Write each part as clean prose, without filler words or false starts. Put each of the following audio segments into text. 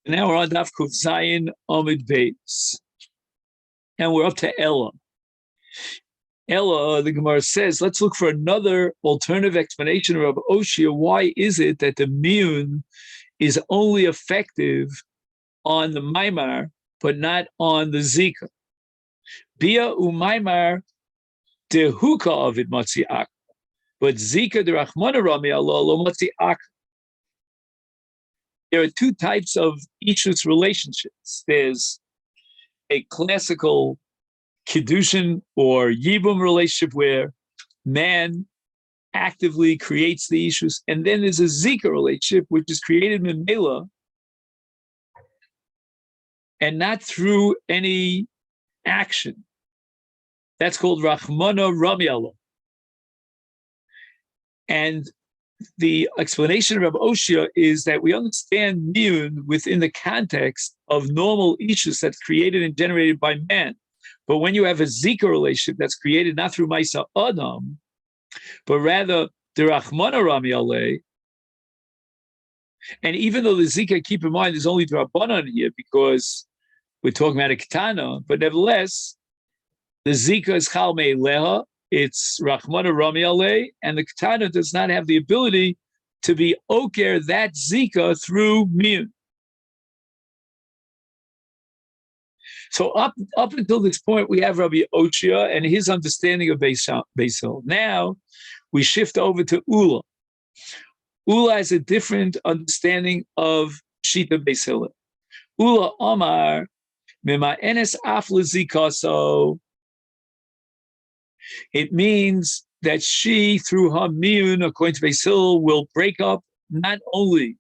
Now we're on Daf Kuf Zayin Amid Beis, and we're up to Ella. Ella, the Gemara says, let's look for another alternative explanation of Rabbi Oshia. Why is it that the miyun is only effective on the maimar, but not on the zika? Bia umaimar dehuka avid matzi ak, but zika derachmana rami Allah lo matzi ak. There are two types of Ishus relationships. There's a classical Kiddushin or Yibum relationship where man actively creates the Ishus, and then there's a Zika relationship which is created in Mela and not through any action. That's called Rachmana Rami Allah. And the explanation of Rabbi Oshia is that we understand miyun within the context of normal ishus that's created and generated by man. But when you have a zika relationship that's created not through Maisa Adam, but rather the Rachmana Rami Alei, and even though the zika, keep in mind, is only Drabanan here because we're talking about a Ketana, but nevertheless, the zika is Chal Me'eleha, it's Rachmana Rami Alei, and the Ketana does not have the ability to be Oker, that Zika, through Miyun. So up until this point, we have Rabbi Oshia and his understanding of Beis Hillel. Now, we shift over to Ula. Ula has a different understanding of Shita Beis Hillel. Ula Omar, Mima Enes Af L'Zikaso. It means that she, through her miyun, according to Beis Hillel, will break up not only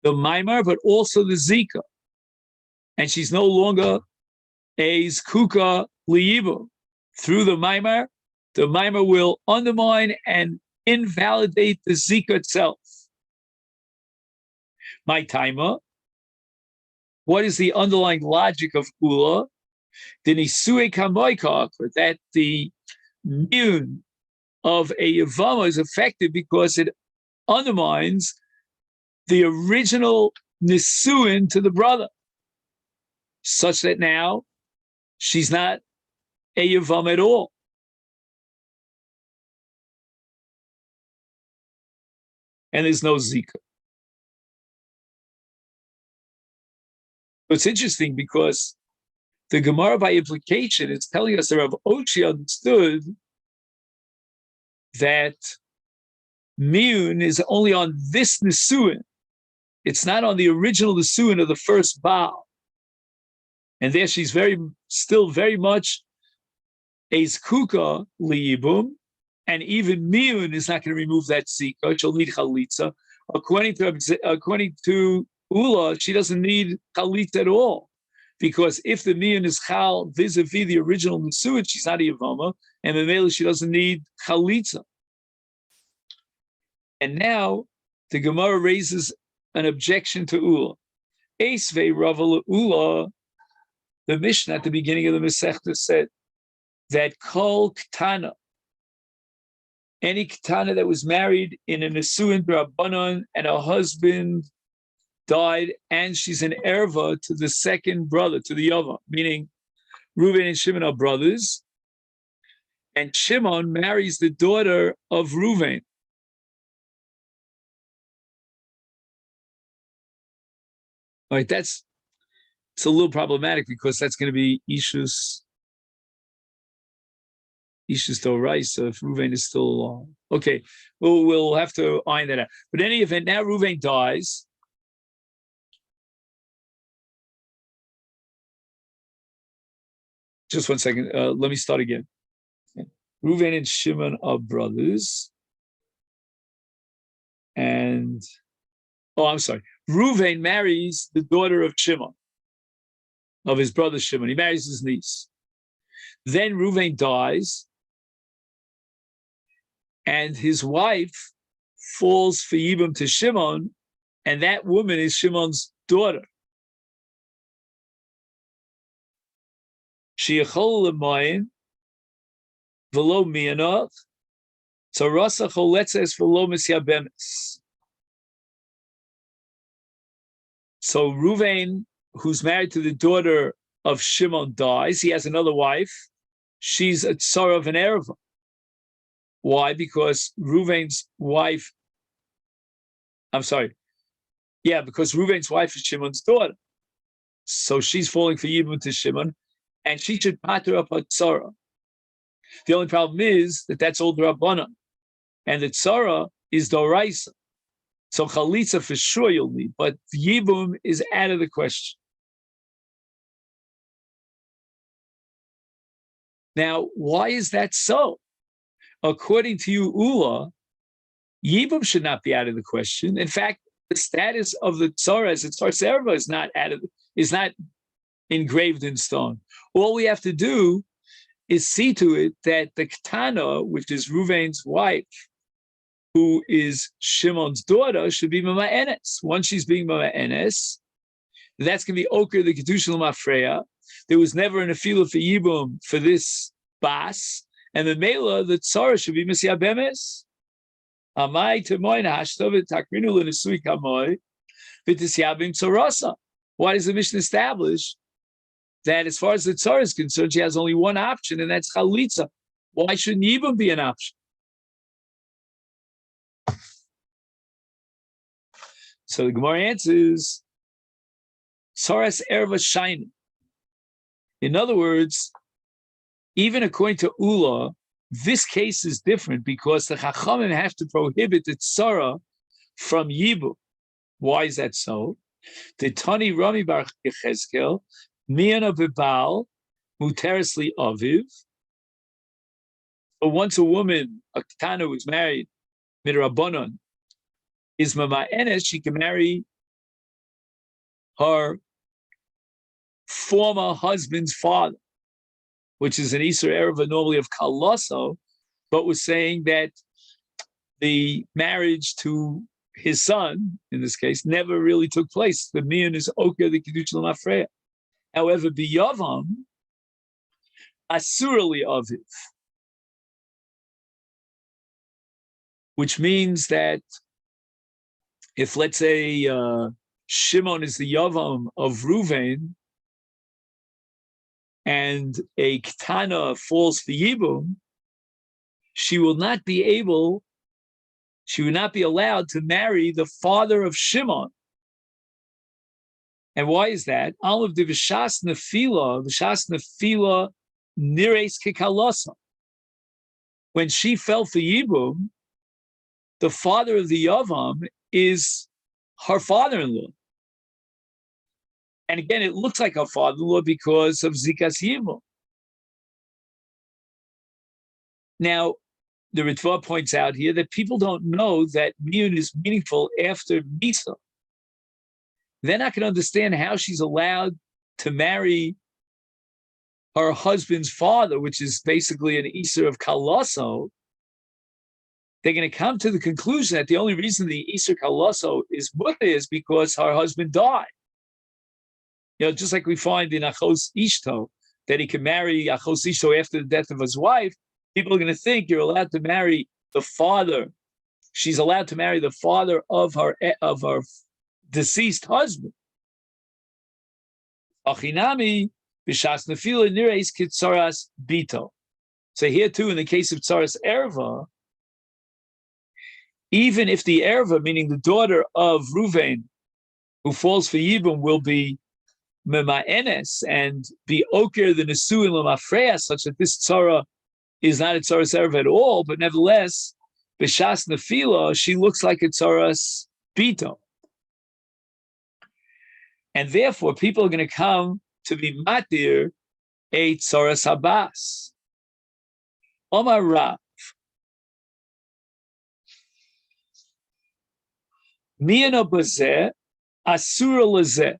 the maimar, but also the zika. And she's no longer a zkuka liyibu. Through the maimar will undermine and invalidate the zika itself. My timer, what is the underlying logic of Ula? The nisue kamoika, that the miyun of a Yevamot is effective because it undermines the original nisuin to the brother, such that now she's not a Yevamot at all. And there's no zika. It's interesting because the Gemara, by implication, is telling us that Rav Oshia understood that miyun is only on this nisuin. It's not on the original nisuin of the first Baal. And there she's still very much a zkuka liyibum, and even miyun is not going to remove that zika. She'll need chalitza. According to Ula, she doesn't need chalitza at all. Because if the miyun is chal vis-a-vis the original nisuin, she's not a yavama, and Mamela she doesn't need chalitza. And now the Gemara raises an objection to Ula. Eisvei Rav Ula, the Mishnah at the beginning of the Masechet said that kol ktana, any ktana that was married in a nisuin drabanan and her husband died, and she's an erva to the second brother, to the Yava, meaning Reuven and Shimon are brothers, and Shimon marries the daughter of Reuven. All right, it's a little problematic because that's going to be Ishus Doraisa if Reuven is still alive. Okay, we'll have to iron that out. But in any event, now Reuven dies. Just 1 second. Let me start again. Reuven and Shimon are brothers. And, I'm sorry. Reuven marries the daughter of Shimon, of his brother Shimon. He marries his niece. Then Reuven dies, and his wife falls for Yibum to Shimon, and that woman is Shimon's daughter. Shiachol lemayin v'lo miyanov, so rasa choletzes v'lo misyabemes. So Ruvain, who's married to the daughter of Shimon, dies. He has another wife. She's a tsar of an erva. Why? Because Ruvain's wife, because Ruvain's wife is Shimon's daughter. So she's falling for Yibum to Shimon, and she should pater up her tzara. The only problem is that that's all Rabbanan, and the tzara is Doraisa. So Chalitza for sure you'll need, but Yibum is out of the question. Now, why is that so? According to you, Ula, Yibum should not be out of the question. In fact, the status of the tzara as a tzar serva is not engraved in stone. All we have to do is see to it that the Ketana, which is Ruvain's wife, who is Shimon's daughter, should be Mama Enes. Once she's being Mama Enes, that's going to be Oker the Kedusha L'Mafreya. There was never an afila for Yibum for this bas, and the Mela, the Tzara, should be Messiah Bemes. Amai Temoin Hashtov Takrinu L'Nesui Kamoy V'Tisyabim Tzarasa. Why does the Mishnah establish that as far as the Tzara is concerned, she has only one option, and that's Chalitza? Why shouldn't Yibum be an option? So the Gemara answers, Tzaras Erva Shaina. In other words, even according to Ula, this case is different because the Chachamim have to prohibit the Tzara from Yibum. Why is that so? The Tani Rami Bar Yechezkel, Miyana Bebal, Muteresli Aviv. But once a woman, a Ketana who's married, Midrabanan, is Mama Enes, she can marry her former husband's father, which is an Isur Ereva normally of Kaloso, but was saying that the marriage to his son, in this case, never really took place. The Mian is Oker the Kedusha L'Mafreya. However, B'Yavam, Asurali Aviv, which means that if, let's say, Shimon is the Yavam of Ruvain, and a Ketana falls for Yibum, she will not be allowed to marry the father of Shimon. And why is that? Alav de v'shas nefila nires kekalosa. When she fell for Yibum, the father of the Yavam is her father-in-law. And again, it looks like her father-in-law because of Zikas Yibum. Now, the Ritva points out here that people don't know that Miyun is meaningful after Misa. They're not going to understand how she's allowed to marry her husband's father, which is basically an Isur of Kaloso. They're going to come to the conclusion that the only reason the Isur Kaloso is mutter is because her husband died. Just like we find in Achos Ishto, that he can marry Achos Ishto after the death of his wife, people are going to think you're allowed to marry the father. She's allowed to marry the father of her deceased husband. Achinami b'shas nefila nireis kitzaras bito. So here too, in the case of tzaras erva, even if the erva, meaning the daughter of Ruvain, who falls for Yibum, will be Mema Enes and be Oker the Nesuin L'Mafreya, such that this tzara is not a tzaras erva at all, but nevertheless, b'shas nefila, she looks like a tzaras bito. And therefore, people are going to come to be matir a tzaras habas. Omar Rav, miyano bazeh asura lazeh.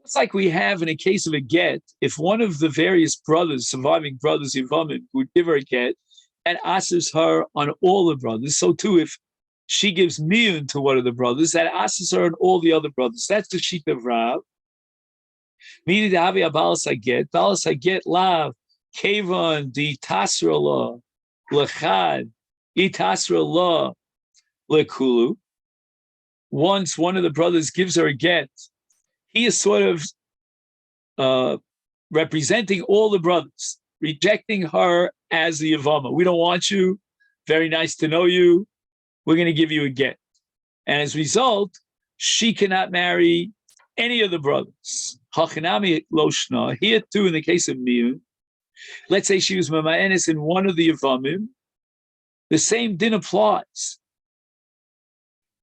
It's like we have in a case of a get, if one of the various brothers, surviving brothers, Yevamot, would give her a get, and asks her on all the brothers. So too, if she gives miyun to one of the brothers, that asks her on all the other brothers. That's the sheet of Rav. Midi dehavi abalas haget, balas haget lav, kevon di tasra la, lechad, itasra la, lekulu. once one of the brothers gives her a get, he is sort of representing all the brothers, rejecting her as the Yevamot. We don't want you. Very nice to know you. We're going to give you a get. And as a result, she cannot marry any of the brothers. Hachanami loshna. Here too, in the case of Miyun, let's say she was Mama'enis in one of the Yevamim, the same din applies.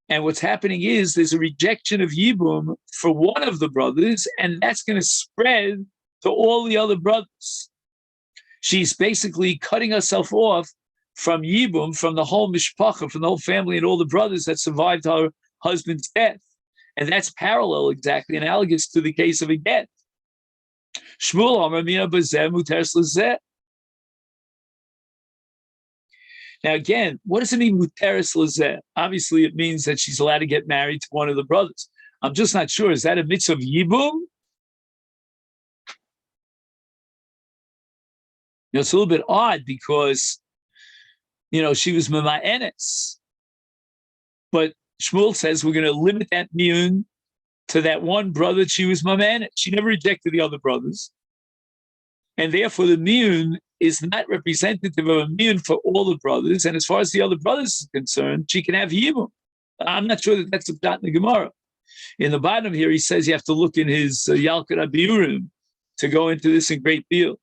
And what's happening is there's a rejection of Yibum for one of the brothers, and that's going to spread to all the other brothers. She's basically cutting herself off from Yibum, from the whole mishpacha, from the whole family and all the brothers that survived her husband's death. And that's parallel, exactly, analogous to the case of a get. Shmuel Amar Mina Bazeh Muteres Lezeh. Now, again, what does it mean, Muteres Lezeh? Obviously, it means that she's allowed to get married to one of the brothers. I'm just not sure. Is that a mitzvah of Yibum? It's a little bit odd because, she was Mama'enes. But Shmuel says we're going to limit that miyun to that one brother that she was Mama'enes. She never rejected the other brothers. And therefore, the miyun is not representative of a miyun for all the brothers. And as far as the other brothers is concerned, she can have yibum. I'm not sure that that's a pshat in the Gemara. In the bottom here, he says you have to look in his Yalkut Abiurim to go into this in great detail.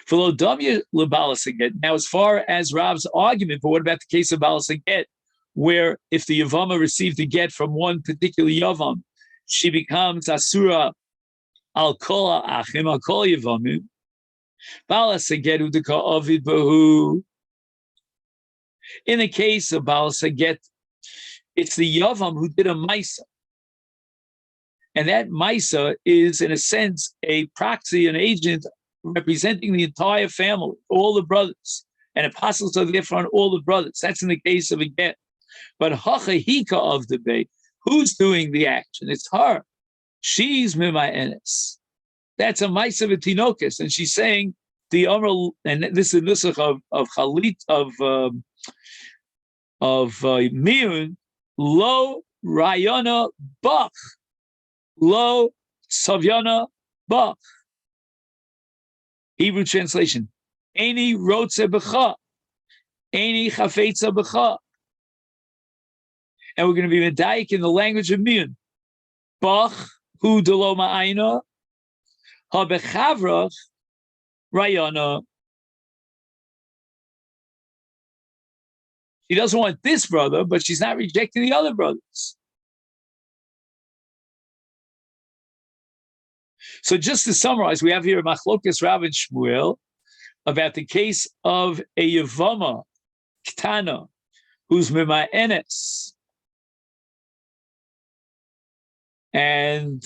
For Lodamya Lebalasaget. Now, as far as Rav's argument, but what about the case of Balasaget, where if the Yavama received a get from one particular Yavam, she becomes Asura al Kol Achim, al Kol Yavamim. Balasaget Udaka Ovid Bahu. In the case of Balasaget, it's the Yavam who did a Maisa. And that Maisa is, in a sense, a proxy, an agent representing the entire family, all the brothers. And apostles are there for all the brothers. That's in the case of a get. But Hachahika of the Bey, who's doing the action? It's her. She's Mima'enes. That's a Maisa V'Tinokus. And she's saying, the Amr, and this is the Nusach of Chalit, of Miyun, Lo Rayana Bach. Lo Savyana Bach. Hebrew translation. Eini Rotze B'cha. Eini Chafetza B'cha. And we're going to be medayik in the language of Miyun. Bach hu delo ma'ayna. Ha bechavrach Rayana. She doesn't want this brother, but she's not rejecting the other brothers. So just to summarize, we have here Machlokas Rav and Shmuel about the case of a Yevama, Ktana, who's Mima'enes. And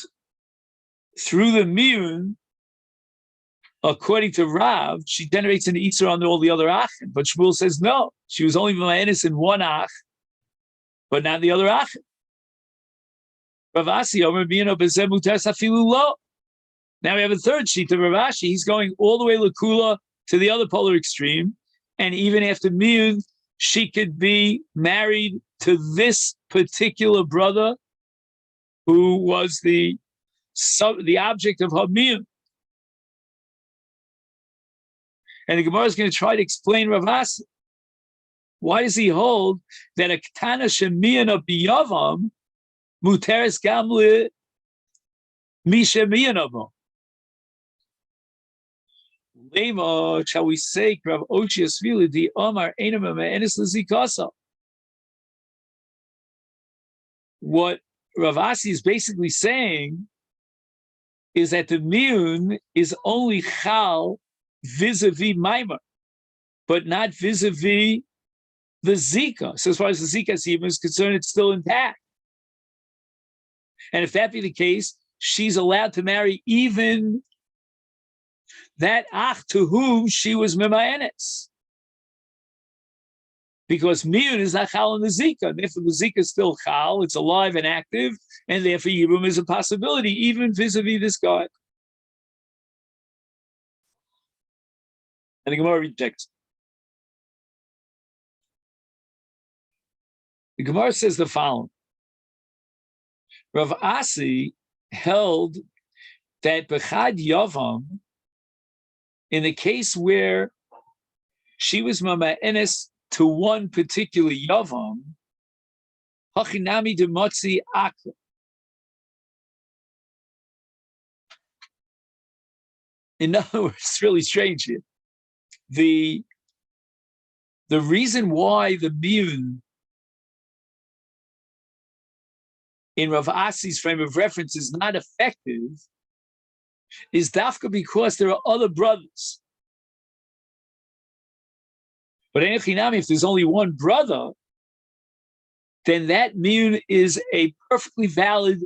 through the Miyun, according to Rav, she generates an Isser on all the other Achim. But Shmuel says no, she was only Mima'enes in one Ach, but not the other Achim. Rav Asi, Omer B'yino B'zeh Muteres Afilu Lo. Now we have a third sheet of Rav Ashi. He's going all the way Lakula to the other polar extreme. And even after Miyun, she could be married to this particular brother who was the object of her Miyun. And the Gemara is going to try to explain Rav Ashi. Why does he hold that a Ketana Shemiyun of Biyavam Muteres Gamli Misha Miyun of him? Lema, shall we say, Rav Ochias Vili, the Omar Enema Enis Lizikasa. What Rav Asi is basically saying is that the Miyun is only Chal vis-a-vis Maimar, but not vis-a-vis the Zika. So as far as the Zika is concerned, it's still intact. And if that be the case, she's allowed to marry even that ach to whom she was Mima'enes. Because Miyun is not Chal in the Zika. And therefore the Zika is still Chal, it's alive and active, and therefore Yibum is a possibility, even vis-a-vis this guy. And the Gemara rejects. The Gemara says the following. Rav Asi held that Bechad Yavam, in the case where she was mama'enes to one particular Yavam, Hachinami de Motzi Akla. In other words, it's really strange here. The reason why the miyun in Rav Asi's frame of reference is not effective is dafka because there are other brothers. But if there's only one brother, then that miyun is a perfectly valid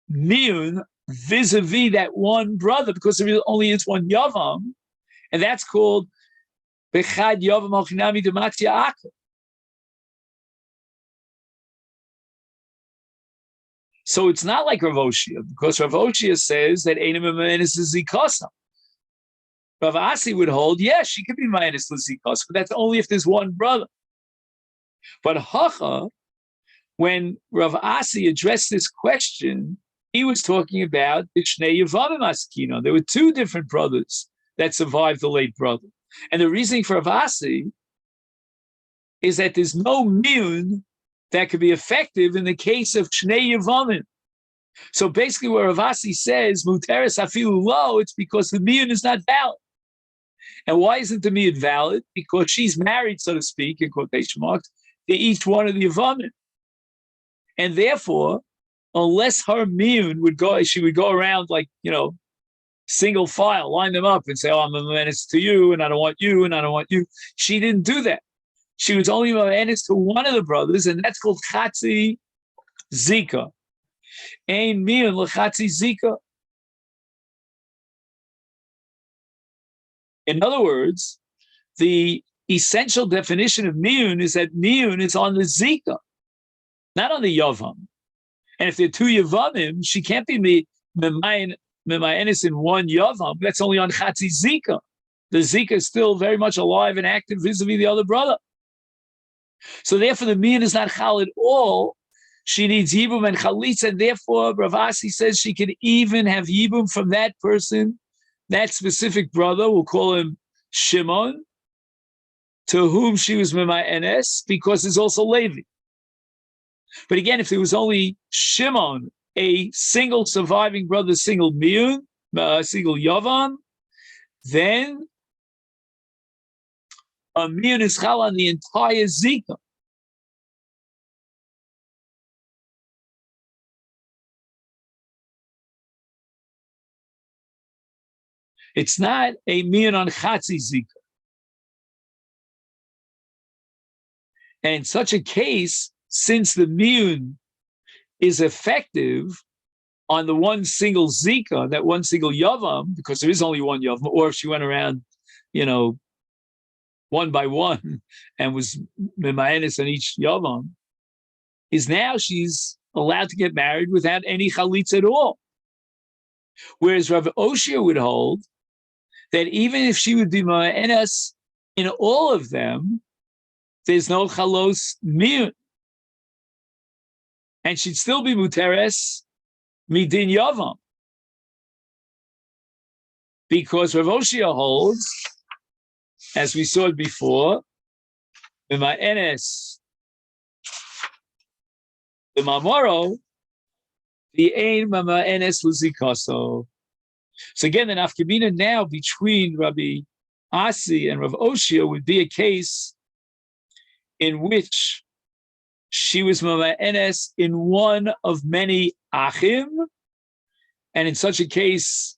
miyun vis-a-vis that one brother, because there only is one yavam, and that's called bechad yavam alchinami dematya akla. So it's not like Rav Oshia, because Rav Oshia says that Einim Ma'anis is Zikasa. Rav Asi would hold, yes, she could be Ma'anis Zikasa, but that's only if there's one brother. But Hacha, when Rav Asi addressed this question, he was talking about the Shnei Yevamim Askino. There were two different brothers that survived the late brother. And the reasoning for Rav Asi is that there's no miyun that could be effective in the case of Shnei Yevamim. So basically where Rav Asi says, Muteres afilu lo, it's because the miyun is not valid. And why isn't the miyun valid? Because she's married, so to speak, in quotation marks, to each one of the Yevamim. And therefore, unless her miyun would go, she would go around like, single file, line them up and say, oh, I'm a menace to you, and I don't want you, and I don't want you. She didn't do that. She was only menace to one of the brothers, and that's called Chatzi Zika. Ein miyun l'chatzi Zika. In other words, the essential definition of miyun is that miyun is on the Zika, not on the Yavam. And if there are two Yavamim, she can't be Memayenis in one Yavam. That's only on Chatzi Zika. The Zika is still very much alive and active vis-a-vis the other brother. So therefore, the miyun is not chal at all. She needs yibum and chalitza, and therefore, Rav Asi says she can even have yibum from that person, that specific brother, we'll call him Shimon, to whom she was memayenes, because there's also Levi. But again, if there was only Shimon, a single surviving brother, single miyun, single yavam, then a miyun is chal on the entire Zika. It's not a miyun on Chatzi Zika. And in such a case, since the miyun is effective on the one single Zika, that one single Yavam, because there is only one Yavam, or if she went around, one by one and was Memayenis on each Yavam, is now she's allowed to get married without any chalitza at all. Whereas Rav Oshia would hold that even if she would be Memayenis in all of them, there's no chalos miyun. And she'd still be muteres midin yavam. Because Rav Oshia holds, as we saw it before, Memayenes, the Mamoro, the Ein Memayenes Luzikaso. So again, the nafkamina now between Rabbi Asi and Rav Oshia would be a case in which she was Mamaenes in one of many Achim, and in such a case,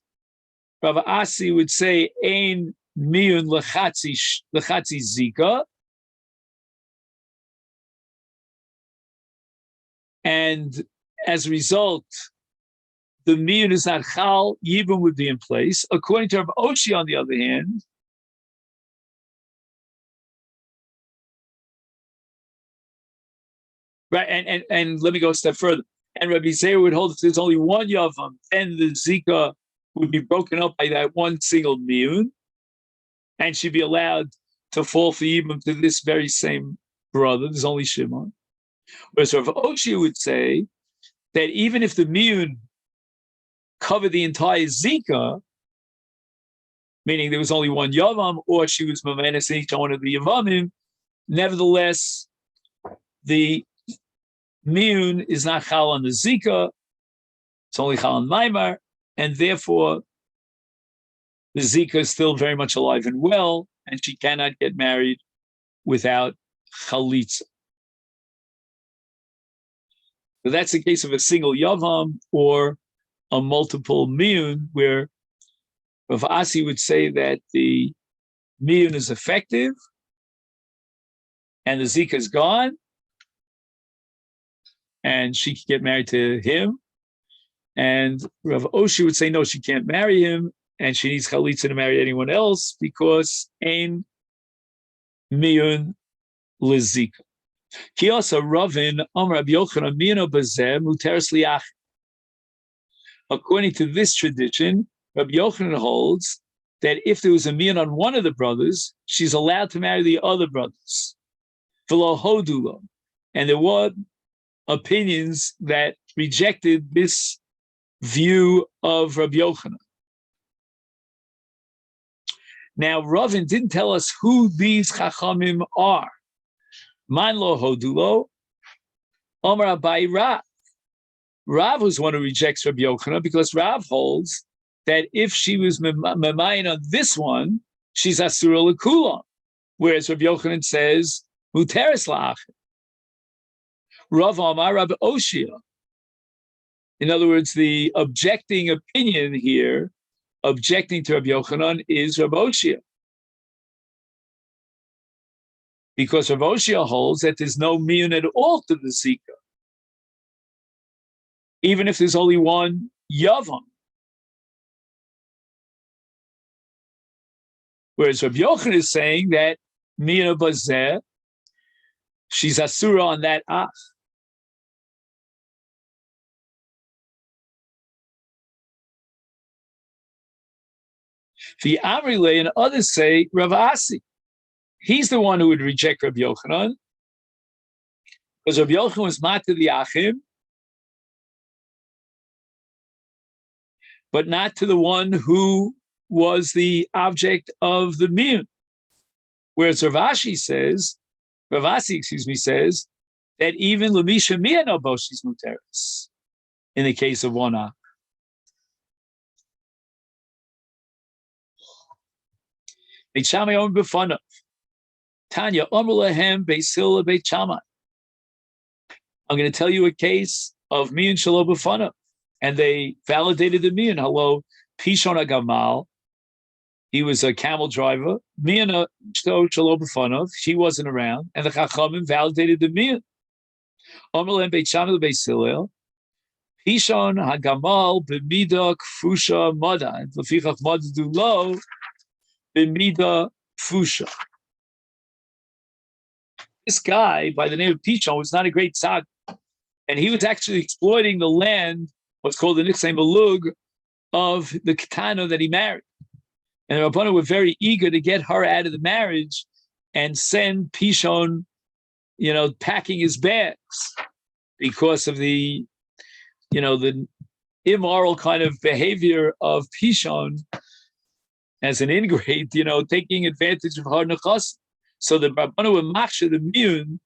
Rav Asi would say, Ein miyun lechatzi Zika, and as a result, the miyun is not chal, yibum would be in place. According to Rav Oshia, on the other hand, right, and let me go a step further. And Rabbi Zeir would hold if there's only one Yavam, then the Zika would be broken up by that one single miyun, and she'd be allowed to fall for Yibum to this very same brother. There's only Shimon. Whereas Rav Oshia would say that even if the miyun covered the entire zika, meaning there was only one yavam, or she was mamenes in each one of the yavamim, nevertheless, the miyun is not chal on the zika, it's only chal on maimar, and therefore the zika is still very much alive and well, and she cannot get married without chalitza. So that's the case of a single yavam or a multiple miyun, where Rav Asi would say that the miyun is effective and the zika is gone, and she can get married to him. And Rav Oshi would say, no, she can't marry him, and she needs chalitza to marry anyone else because ein miyun lezika. Kiyasa Ravin Amar Rabbi Yochanan miyun bazeh muteres liach. According to this tradition, Rabbi Yochanan holds that if there was a miyun on one of the brothers, she's allowed to marry the other brothers. V'lo hodulo. And there were opinions that rejected this view of Rabbi Yochanan. Now, Ravin didn't tell us who these chachamim are. Man lo hodulo, Omar Abai Rav. Rav was one who rejects Rabbi Yochanan because Rav holds that if she was memayin on this one, she's asura l'kulam, whereas Rabbi Yochanan says muteres la'achim. Rav Amar Rabbi Oshia. In other words, the objecting opinion here, objecting to Rabbi Yochanan, is Rabbi Oshia. Because Rabbi Oshia holds that there's no miyun at all to the zika, even if there's only one yavam. Whereas Rabbi Yochanan is saying that miyun bazeh, she's asura on that ach. The Amrile and others say Rav Asi. He's the one who would reject Rabbi Yochanan, because Rabbi Yochanan was mat to the achim, but not to the one who was the object of the miyun. Whereas Rav Asi says that even Lamisha Miyano Boshis Muteris in the case of one ach. Beit Shammai Omer B'Fanav. Tanya Omer Lehem Beis Hillel Beit Shammai. I'm going to tell you a case of Miyun Shelo B'Fanav, and they validated the Miyun. Hello, Pishon HaGamal. He was a camel driver. Miyun Shelo B'Fanav. He wasn't around, and the Chachamim validated the Miyun. Omer Lehem Beit Shammai Beis Hillel. Pishon HaGamal B'Mida Kfusha Mada. L'fichach Mada Dulo. B'mida Fusha. This guy by the name of Pishon was not a great tzad, and he was actually exploiting the land, what's called the Nichsei Malug, of the Ketana that he married. And the Rabbanan were very eager to get her out of the marriage and send Pishon, packing his bags because of the immoral kind of behavior of Pishon as an ingrate, taking advantage of her nechas. So the Rabbanan were machshir the miyun,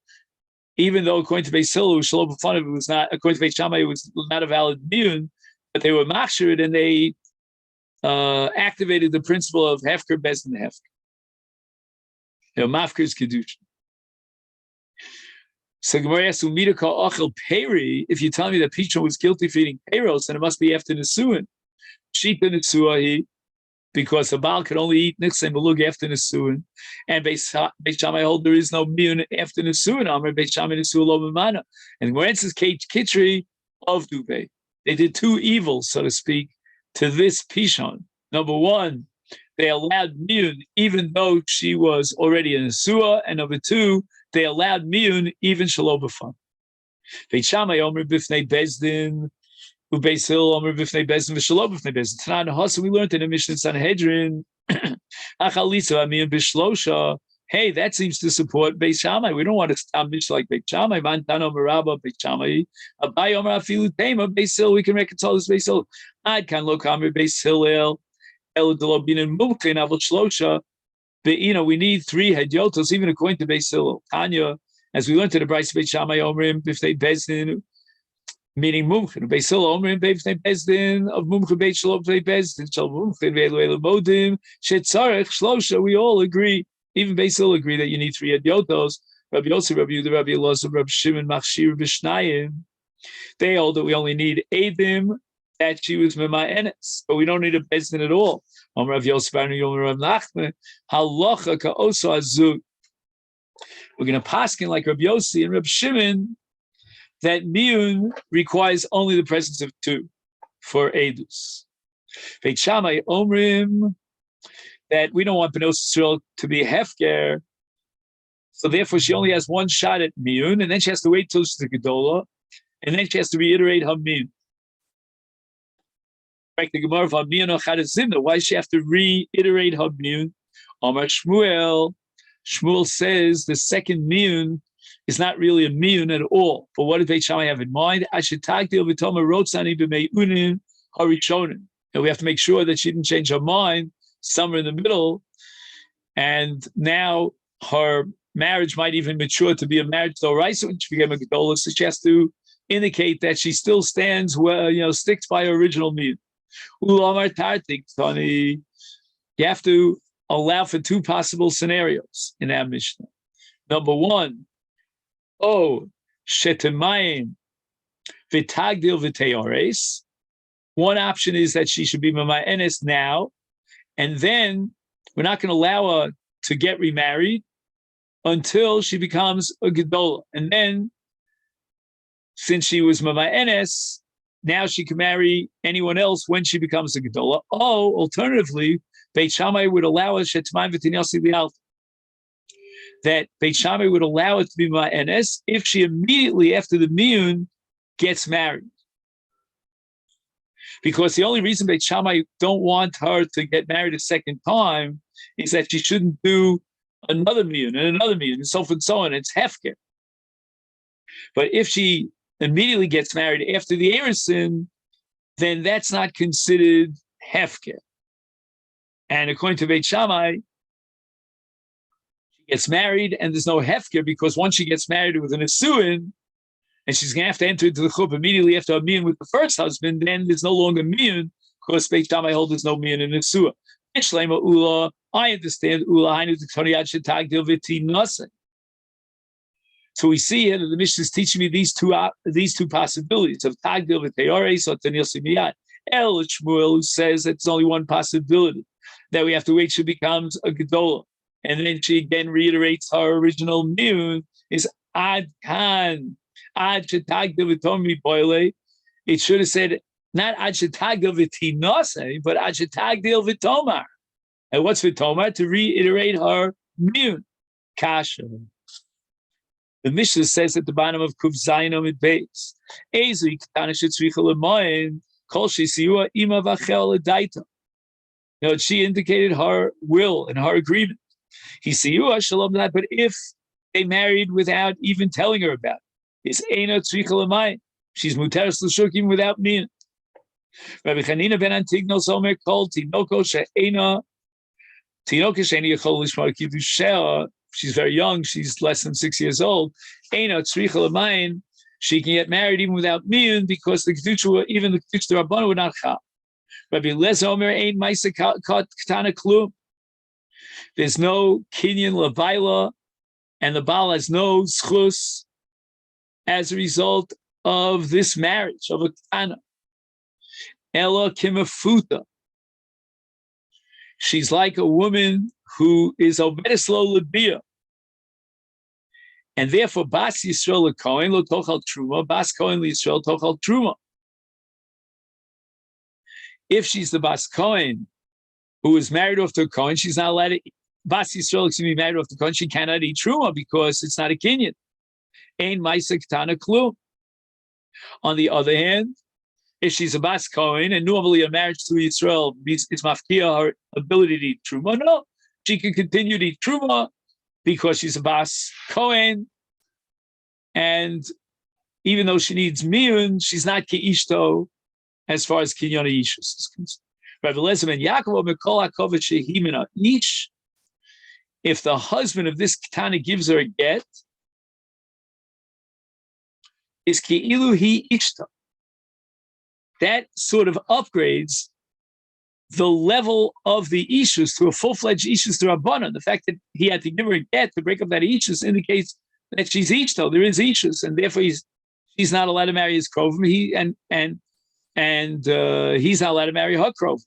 even though according to Beis Hillel, it was not, according to Beis Shammai, it was not a valid miyun, but they were machshir it, and they activated the principle of hefker bezdin hefker. Mafker's kedusha. So Gemara asks, "Umida kol achel peri." If you tell me that Pishon was guilty for eating peiros, then it must be after nesuin. Shita nesuahi. Because a Baal could only eat Nichsei Malug after Nesuin, and Beis Shammai hold there is no miyun after Nesuin. Amar Beis Shammai Nesuin lo b'mana. And Morentz's Kitri of Dubei. They did two evils, so to speak, to this Pishon. Number one, they allowed miyun even though she was already a Nesua, and number two, they allowed miyun even shelo b'fan. Beis Shammai Omer b'fnei bezdin. Ubeis Hillel Omer b'fnei bezdin v'shelo b'fnei bezdin. Tanan Hasa, we learned in the Mishnah Sanhedrin, Achalitza amiyun b'shlosha hey, that seems to support Beis Shammai. We don't want to establish like Beis Shammai. Man Tano Merabah Beis Shammai. Abai Omer Afilu Tema Beis Hillel. We can reconcile this Beis Hillel. Ad Kan Lo Kamer Beis Hillel. El Delo Binin Mumkin Avol Shlosha. But we need 3 hedyotos, even according to Beis Hillel. Tanya, as we learned to the Bryce Beis Shammai Omrim, if they bezdin, meaning Mumkin. Beis Hillel Omrim, if they bezdin of Mumkin Beis Shalom, if they bezdin Shal Mumkin Ve'elu Elu Modim Shetzarech Shlosha. We all agree. Even Beis Hillel agree that you need 3 hedyotos. Rabbi Yossi, Rabbi Yehuda, Rabbi Elazar, Rabbi Shimon, Machshir, Vishnayim. They hold that we only need Edim that she was Mima'enes, but we don't need a bezdin at all. Rav Yosef Bar Yom Rav Nachman Halacha Ka'oso Azug. We're going to paskin like Rabbi Yossi and Rabbi Shimon that miyun requires only the presence of 2 for edus. Beit Shammai Omrim that we don't want Bnei Yisrael to be hefker, so therefore she only has 1 shot at miyun, and then she has to wait till she's a gedola, and then she has to reiterate her miyun. The Gemara of why does she have to reiterate her miyun? Amar Shmuel. Shmuel says the second miyun is not really a miyun at all. But what did Beit Shammai have in mind? And we have to make sure that she didn't change her mind somewhere in the middle, and now her marriage might even mature to be a marriage d'oraisa when she became a gedola. So she has to indicate that she still stands sticks by her original miyun. You have to allow for 2 possible scenarios in our Mishnah. Number 1, shetemayim v'tagdil v'teores. One option is that she should be mama'enes now, and then we're not going to allow her to get remarried until she becomes a gedola. And then, since she was mama'enes, now she can marry anyone else when she becomes a gedola. Alternatively, Beit Shammai would allow us that Beit Shammai would allow it to be ma'enes if she immediately after the miyun gets married. Because the only reason Beit Shammai don't want her to get married a second time is that she shouldn't do another miyun and another miyun and so forth and so on. It's hefker. But if she immediately gets married after the Erisin, then that's not considered hefker. And according to Beit Shammai, she gets married and there's no hefker because once she gets married with an Isuin, and she's going to have to enter into the chuppah immediately after a miyun with the first husband, then there's no longer miyun because Beit Shammai holds there's no miyun in Isua. I understand ula. So we see here that the Mishnah is teaching me these two possibilities of Tagdil v'Teores or Tanil Simiyat. El Shmuel, who says it's only one possibility, that we have to wait till she becomes a Gedola. And then she again reiterates her original miyun is Ad Kan, Ad Shetagdil v'Tomi Boile. It should have said not Ad Shetagdil v'Tinase, but Ad Shetagdil v'Tomar. And what's v'Tomar? To reiterate her miyun. Kasha. The Mishnah says at the bottom of Kuf Zayin Amid Beis, Ezu Ketana Shetzricha L'Moyin Kol Shesiua Ima Vachel L'Daita. She indicated her will and her agreement. He Siua Shalom L'Daita. But if they married without even telling her about it, it's Eina Tzricha L'Moyin. She's Muteres L'Shukim without meaning. Rabbi Chanina ben Antignos Omer Kol Tinoko She'ena Tinoka She'ena Yechol L'Shmar Kiddushah. She's very young. She's less than 6 years old. Eina tzricha l'mayin. She can get married even without miyun because the kedusha, even the kedusha Rabbanu would not chal. Rabbi Lezer Omer ein ma'aseh katana klum. There's no kinyan levaila, and the baal has no schus as a result of this marriage of a katana. Ela kimafuta. She's like a woman who is obedeslo lebia, and therefore bas Yisrael lekohen lo tochal truma, bas kohen Yisrael tochal truma. If she's the bas kohen who is married off to a kohen, she's not allowed to. Bas Yisrael is to be married off to kohen. She cannot eat truma because it's not a kinyan. Ein ma'aseh ketana klum. On the other hand, if she's a bas kohen and normally a marriage to Yisrael is mafkia her ability to eat truma, no. She can continue to eat truma because she's a Bas Kohen, and even though she needs miyun, she's not Keishto as far as Kinyan Ishus is concerned. Rabbi Eliezer ben Yaakov Mikol HaKovet Shehimina Ish, if the husband of this Ketana gives her a get, is Ki'ilu Hi Ishta. That sort of upgrades the level of the Ishus to a full-fledged Ishus to Rabbanan. The fact that he had to give her a get to break up that Ishus indicates that she's Ishto. There is Ishus, and therefore she's not allowed to marry his Krovim. He's not allowed to marry her Krovim.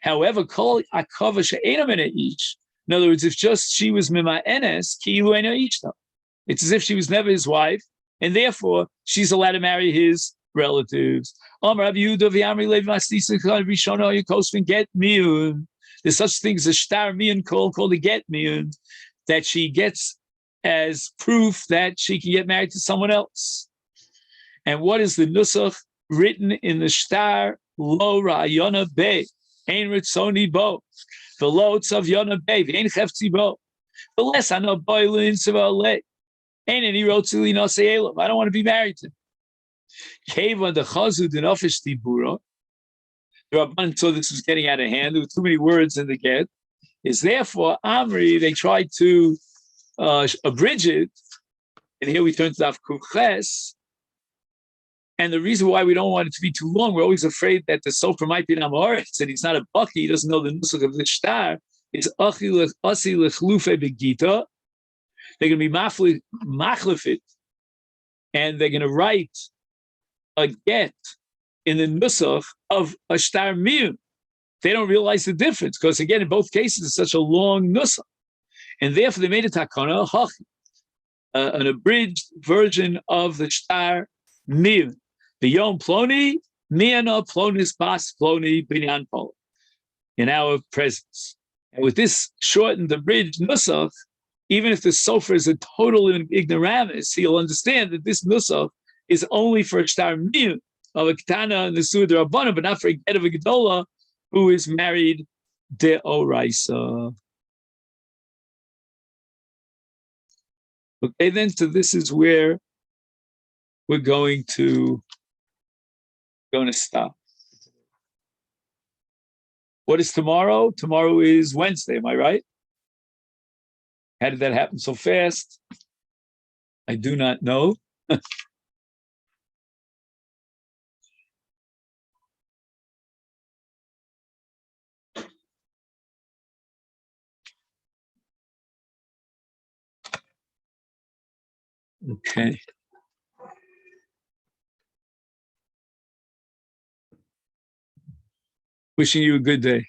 However, Kol Akava She'ena Mena Ish. In other words, if just she was Mima Enes, Ki'ilu Ena Ishto. It's as if she was never his wife, and therefore she's allowed to marry his relatives. There's such things as shtar miyun called a get miyun, that she gets as proof that she can get married to someone else. And what is the nusach written in the shtar? Lo ra'yona be, ein ritzoni bo, v'lo tzav yona be, v'ein chefzi bo, v'les ano boilin tzavale, ein any rotzili nosei elav. I don't want to be married to him. Keva the chazud in office tibura. The Rabban saw this was getting out of hand. There were too many words in the get. Is therefore Amri. They tried to abridge it, and here we turn to Daf Kuches. And the reason why we don't want it to be too long, we're always afraid that the sofer might be an Amoritz, and he's not a Baki. He doesn't know the nusach of the shtar. It's Asi lechlufe begita. They're going to be machlefit, and they're going to write a get in the nusach of a shtar miyun. They don't realize the difference, because again, in both cases, it's such a long nusach. And therefore, they made a takana, an abridged version of the shtar miyun. The yom ploni, miyana plonis bas ploni binyan polo, in our presence. And with this shortened, abridged nusach, even if the sofer is a total ignoramus, he'll understand that this nusach is only for a shtar miyun of a ketana and the suud rabbanan, but not for a get of a gedola who is married de oraisa. Okay, then, so this is where we're going to stop. What is tomorrow? Tomorrow is Wednesday, am I right? How did that happen so fast? I do not know. Okay. Wishing you a good day.